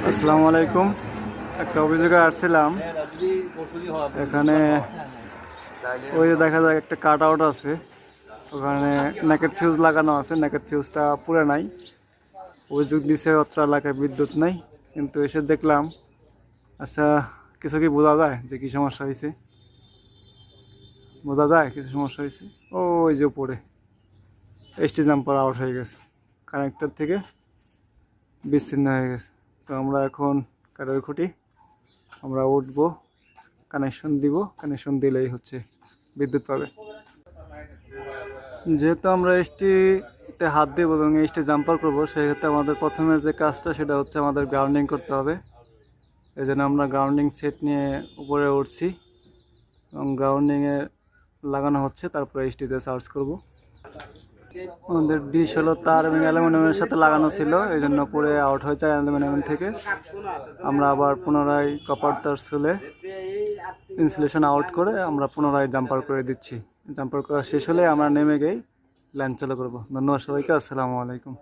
আসসালামু আলাইকুম। একটা অভিযোগে আসছিলাম এখানে। ওই যে দেখা যায় একটা কাট আউট আছে, ওখানে নেকেট ফিউজ লাগানো আছে, নেকেট ফিউজটা পুরে নাই। অভিযোগ দিছে অত্র এলাকায় বিদ্যুৎ নাই, কিন্তু এসে দেখলাম। আচ্ছা, কিছু কি বোঝা যায় যে কি সমস্যা হয়েছে? বোঝা যায় কিছু সমস্যা হয়েছে। ওই যে উপরে এসটি জাম্পার আউট হয়ে গেছে, কানেক্টর থেকে বিচ্ছিন্ন হয়ে গেছে। তো আমরা এখন কাঠের খুঁটি আমরা উঠবো, কানেকশন দিব, কানেকশন দিলেই হচ্ছে বিদ্যুৎ পাবে। যেহেতু আমরা এসটিতে হাত দিব এবং এসটি জাম্পার করবো, সেক্ষেত্রে আমাদের প্রথমের যে কাজটা সেটা হচ্ছে আমাদের গ্রাউন্ডিং করতে হবে। এই জন্য আমরা গ্রাউন্ডিং সেট নিয়ে উপরে উঠছি এবং গ্রাউন্ডিংয়ে লাগানো হচ্ছে, তারপরে এসটিতে চার্জ করব। আমাদের ডিশ হলো তার এবং অ্যালুমিনিয়ামের সাথে লাগানো ছিল, এই জন্য পরে আউট হয়ে যায় অ্যালুমিনিয়াম থেকে। আমরা আবার পুনরায় কপার তার খুলে ইনসুলেশন আউট করে আমরা পুনরায় জাম্পার করে দিচ্ছি। জাম্পার করা শেষ হলে আমরা নেমে গিয়ে লাইন চালু করবো। ধন্যবাদ সবাইকে। আসসালামু আলাইকুম।